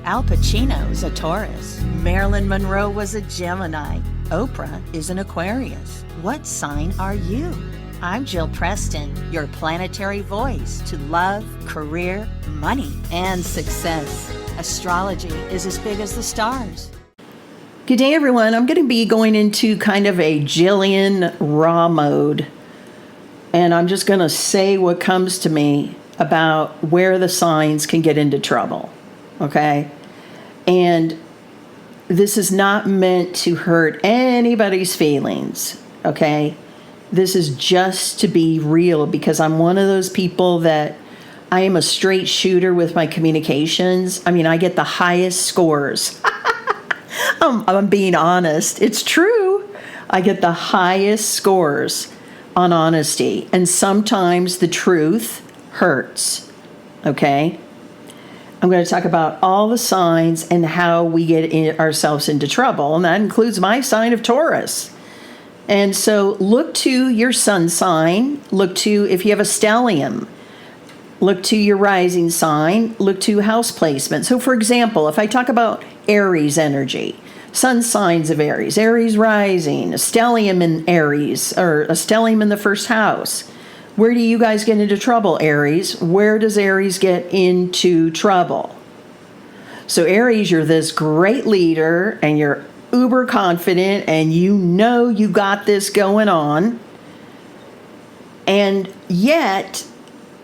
Al Pacino's a Taurus. Marilyn Monroe was a Gemini. Oprah is an Aquarius. What sign are you? I'm Jill Preston, your planetary voice to love, career, money, and success. Astrology is as big as the stars. Good day, everyone. I'm going to be going into kind of a Jillian raw mode. And I'm just going to say what comes to me about where the signs can get into trouble. Okay? And this is not meant to hurt anybody's feelings. Okay? This is just to be real, because I'm one of those people that I am a straight shooter with my communications. I mean, I get the highest scores. I'm being honest. It's true. I get the highest scores on honesty. And sometimes the truth hurts. Okay? I'm going to talk about all the signs and how we get ourselves into trouble. And that includes my sign of Taurus. And so look to your sun sign. Look to, if you have a stellium, look to your rising sign. Look to house placement. So for example, if I talk about Aries energy, sun signs of Aries, Aries rising, a stellium in Aries, or a stellium in the first house. Where do you guys get into trouble, Aries? Where does Aries get into trouble? So Aries, you're this great leader and you're uber confident and you know you got this going on. And yet,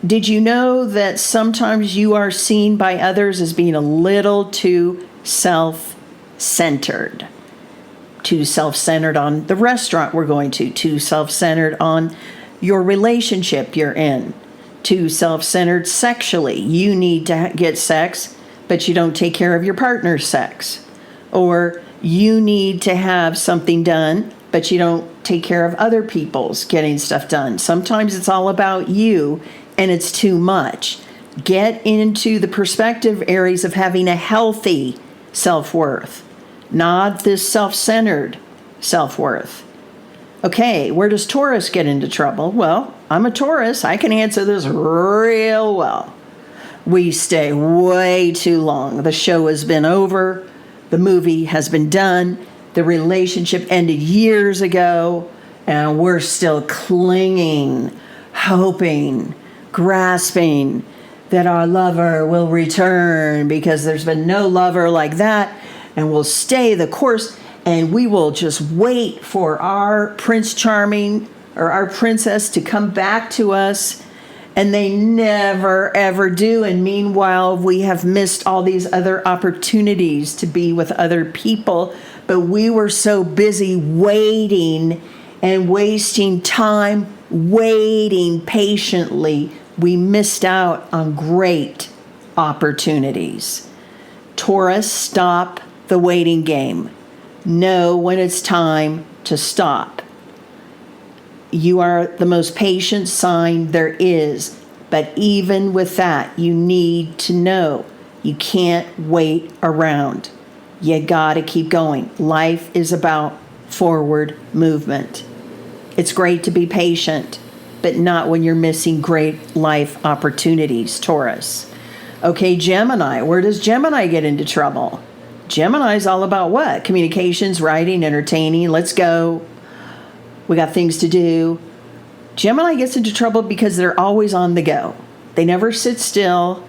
did you know that sometimes you are seen by others as being a little too self-centered? Too self-centered on the restaurant we're going to, too self-centered on your relationship you're in, too self-centered sexually. You need to get sex, but you don't take care of your partner's sex. Or you need to have something done, but you don't take care of other people's getting stuff done. Sometimes it's all about you, and it's too much. Get into the perspective, Aries, of having a healthy self-worth, not this self-centered self-worth. Okay, where does Taurus get into trouble? Well, I'm a Taurus. I can answer this real well. We stay way too long. The show has been over. The movie has been done. The relationship ended years ago, and we're still clinging, hoping, grasping that our lover will return, because there's been no lover like that, and we'll stay the course, and we will just wait for our Prince Charming or our princess to come back to us. And they never, ever do. And meanwhile, we have missed all these other opportunities to be with other people. But we were so busy waiting and wasting time, waiting patiently. We missed out on great opportunities. Taurus, stop the waiting game. Know when it's time to stop. You are the most patient sign there is, but even with that, you need to know you can't wait around. You gotta keep going. Life is about forward movement. It's great to be patient, but not when you're missing great life opportunities, Taurus. Okay, Gemini. Where does Gemini get into trouble? Gemini is all about what? Communications, writing, entertaining. Let's go. We got things to do. Gemini gets into trouble because they're always on the go. They never sit still,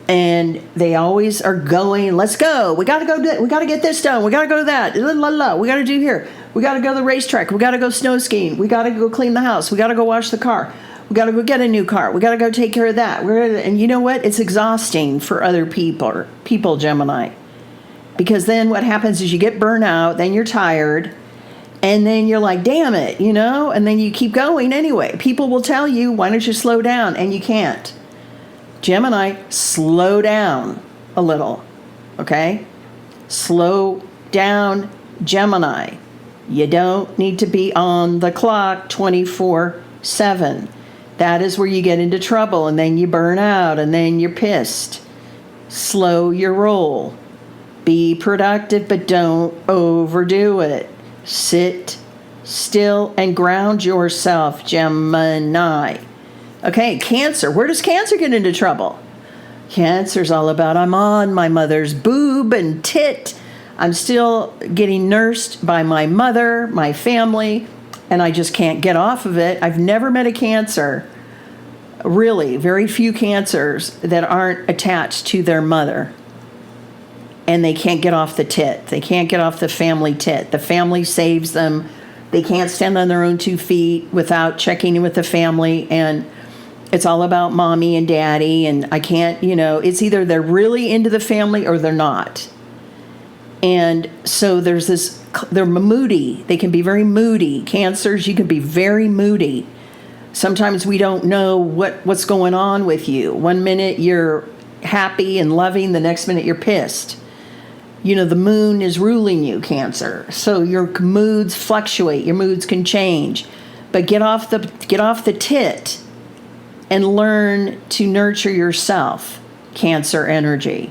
and they always are going. Let's go. We got to go. We got to get this done. We got to go to that. La, la, la. We got to do here. We got to go to the racetrack. We got to go snow skiing. We got to go clean the house. We got to go wash the car. We got to go get a new car. We got to go take care of that. And you know what? It's exhausting for other people, Gemini. Because then what happens is you get burnt out. Then you're tired. And then you're like, damn it, you know? And then you keep going anyway. People will tell you, why don't you slow down? And you can't. Gemini, slow down a little, okay? Slow down, Gemini. You don't need to be on the clock 24/7. That is where you get into trouble, and then you burn out, and then you're pissed. Slow your roll. Be productive, but don't overdo it. Sit still and ground yourself, Gemini. Okay, Cancer. Where does Cancer get into trouble? Cancer's all about, I'm on my mother's boob and tit. I'm still getting nursed by my mother, my family, and I just can't get off of it. I've never met a Cancer, really, very few Cancers that aren't attached to their mother. And they can't get off the tit. They can't get off the family tit. The family saves them. They can't stand on their own 2 feet without checking in with the family. And it's all about mommy and daddy. And I can't, it's either they're really into the family or they're not. And so there's this, they're moody. They can be very moody. Cancers, you can be very moody. Sometimes we don't know what's going on with you. One minute you're happy and loving, the next minute you're pissed. The moon is ruling you, Cancer. So your moods fluctuate. Your moods can change. But get off the tit and learn to nurture yourself, Cancer energy.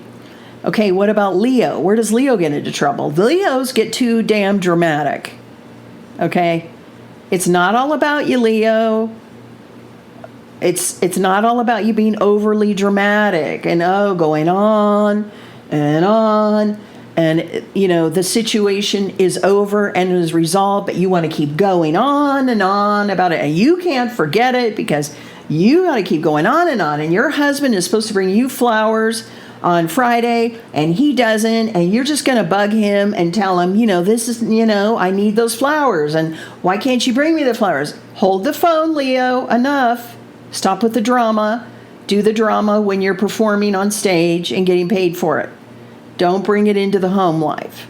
Okay, what about Leo? Where does Leo get into trouble? Leos get too damn dramatic. Okay? It's not all about you, Leo. It's not all about you being overly dramatic and going on and on. And, the situation is over and is resolved, but you want to keep going on and on about it. And you can't forget it because you got to keep going on. And your husband is supposed to bring you flowers on Friday and he doesn't. And you're just going to bug him and tell him, this is, I need those flowers. And why can't you bring me the flowers? Hold the phone, Leo. Enough. Stop with the drama. Do the drama when you're performing on stage and getting paid for it. Don't bring it into the home life.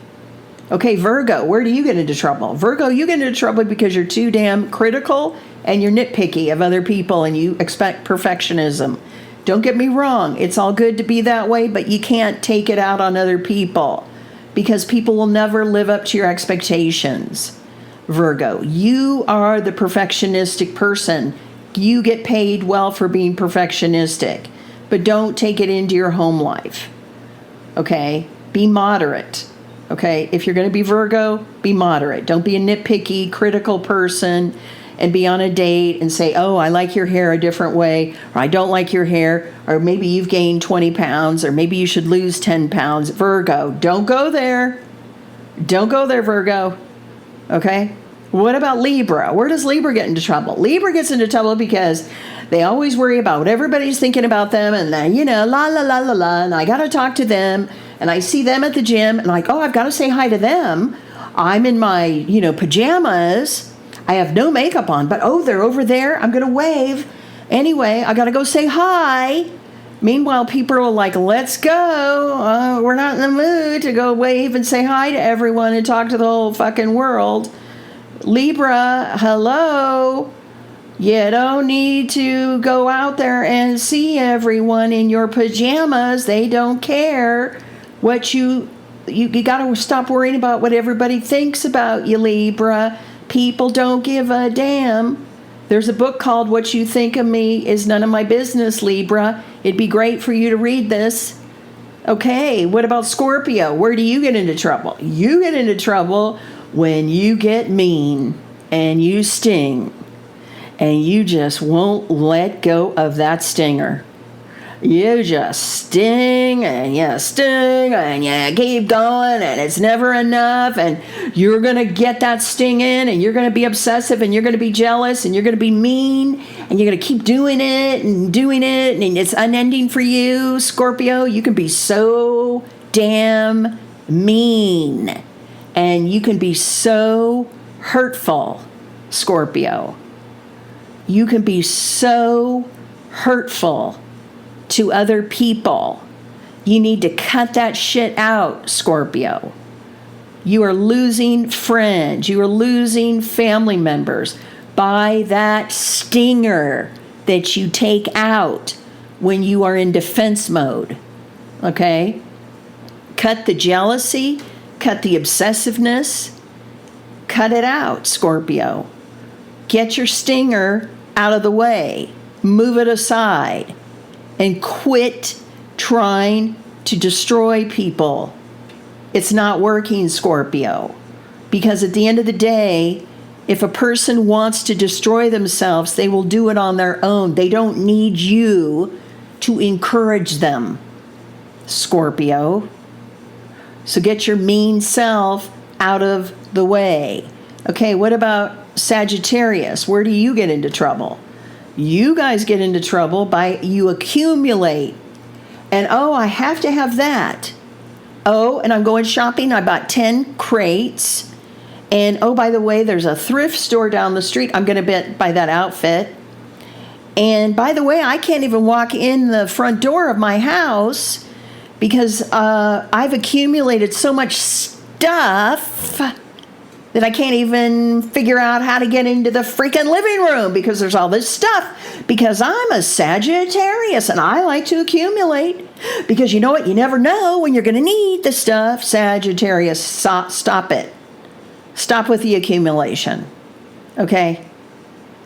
Okay, Virgo, where do you get into trouble? Virgo, you get into trouble because you're too damn critical and you're nitpicky of other people and you expect perfectionism. Don't get me wrong. It's all good to be that way, but you can't take it out on other people because people will never live up to your expectations. Virgo, you are the perfectionistic person. You get paid well for being perfectionistic, but don't take it into your home life. Okay? Be moderate. Okay? If you're going to be Virgo, be moderate. Don't be a nitpicky, critical person and be on a date and say, oh, I like your hair a different way, or I don't like your hair, or maybe you've gained 20 pounds, or maybe you should lose 10 pounds. Virgo, don't go there. Don't go there, Virgo. Okay? What about Libra? Where does Libra get into trouble? Libra gets into trouble because they always worry about what everybody's thinking about them and, la, la, la, la, la, and I got to talk to them, and I see them at the gym, and like, oh, I've got to say hi to them. I'm in my, pajamas. I have no makeup on, but, oh, they're over there. I'm going to wave. Anyway, I got to go say hi. Meanwhile, people are like, let's go. We're not in the mood to go wave and say hi to everyone and talk to the whole fucking world. Libra, hello. You don't need to go out there and see everyone in your pajamas. They don't care what you got to stop worrying about what everybody thinks about you, Libra. People don't give a damn. There's a book called What You Think of Me Is None of My Business, Libra. It'd be great for you to read this. Okay, what about Scorpio? Where do you get into trouble? You get into trouble when you get mean and you sting and you just won't let go of that stinger. You just sting and you keep going and it's never enough and you're going to get that sting in and you're going to be obsessive and you're going to be jealous and you're going to be mean and you're going to keep doing it and it's unending for you. Scorpio, you can be so damn mean and you can be so hurtful, Scorpio. You can be so hurtful to other people. You need to cut that shit out, Scorpio. You are losing friends. You are losing family members by that stinger that you take out when you are in defense mode. Okay? Cut the jealousy, cut the obsessiveness, cut it out, Scorpio. Get your stinger out of the way. Move it aside. And quit trying to destroy people. It's not working, Scorpio. Because at the end of the day, if a person wants to destroy themselves, they will do it on their own. They don't need you to encourage them, Scorpio. So get your mean self out of the way. Okay, what about Sagittarius? Where do you get into trouble? You guys get into trouble by you accumulate. And oh, I have to have that. Oh, and I'm going shopping. I bought 10 crates. And oh, by the way, there's a thrift store down the street. I'm going to buy that outfit. And by the way, I can't even walk in the front door of my house because I've accumulated so much stuff that I can't even figure out how to get into the freaking living room because there's all this stuff. Because I'm a Sagittarius and I like to accumulate. Because you know what? You never know when you're going to need the stuff. Sagittarius, stop it. Stop with the accumulation. Okay?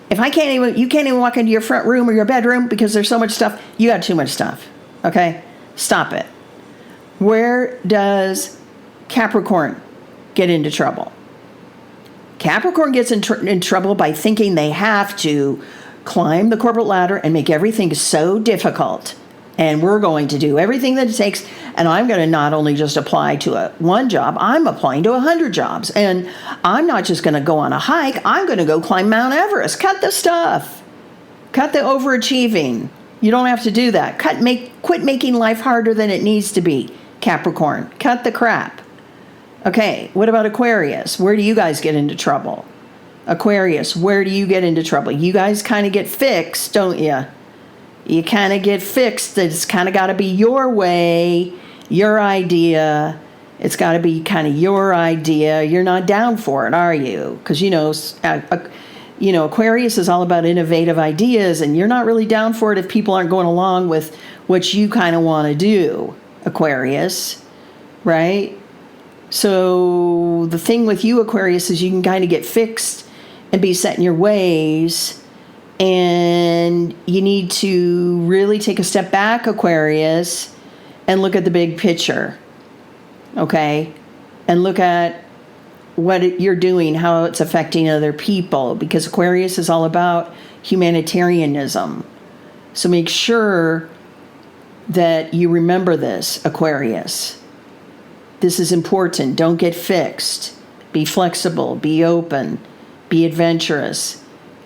If you can't even walk into your front room or your bedroom because there's so much stuff, you got too much stuff. Okay? Stop it. Where does Capricorn get into trouble? Capricorn gets in trouble by thinking they have to climb the corporate ladder and make everything so difficult. And we're going to do everything that it takes. And I'm going to not only just apply to one job, I'm applying to 100 jobs. And I'm not just going to go on a hike. I'm going to go climb Mount Everest. Cut the stuff. Cut the overachieving. You don't have to do that. Quit making life harder than it needs to be, Capricorn. Cut the crap. Okay, what about Aquarius? Where do you guys get into trouble? Aquarius, where do you get into trouble? You guys kind of get fixed, don't you? You kind of get fixed. It's kind of got to be your way, your idea. It's got to be kind of your idea. You're not down for it, are you? Because, Aquarius is all about innovative ideas, and you're not really down for it if people aren't going along with what you kind of want to do, Aquarius, right? So the thing with you, Aquarius, is you can kind of get fixed and be set in your ways. And you need to really take a step back, Aquarius, and look at the big picture. Okay? And look at what you're doing, how it's affecting other people. Because Aquarius is all about humanitarianism. So make sure that you remember this, Aquarius. This is important. Don't get fixed. Be flexible. Be open. Be adventurous.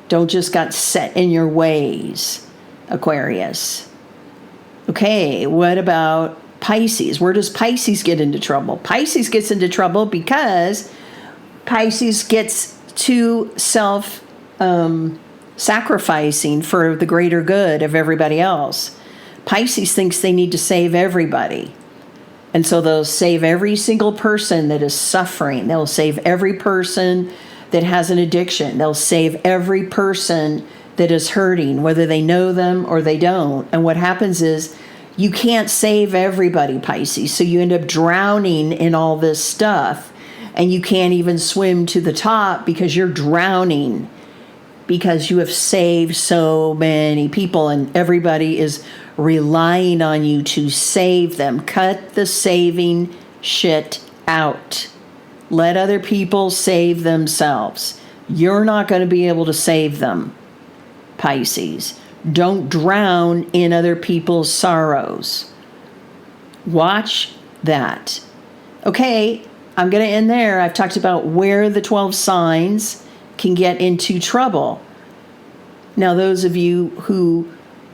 Don't just get set in your ways, Aquarius. Okay, what about Pisces? Where does Pisces get into trouble? Pisces gets into trouble because Pisces gets too self-sacrificing for the greater good of everybody else. Pisces thinks they need to save everybody. And so they'll save every single person that is suffering. They'll save every person that has an addiction. They'll save every person that is hurting, whether they know them or they don't. And what happens is you can't save everybody, Pisces. So you end up drowning in all this stuff. And you can't even swim to the top because you're drowning. Because you have saved so many people and everybody is relying on you to save them. Cut the saving shit out. Let other people save themselves. You're not going to be able to save them, Pisces. Don't drown in other people's sorrows. Watch that. Okay, I'm going to end there. I've talked about where the 12 signs can get into trouble. Now, those of you who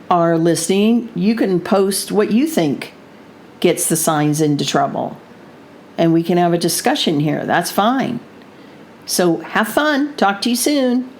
are listening, you can post what you think gets the signs into trouble. And we can have a discussion here. That's fine. So have fun. Talk to you soon.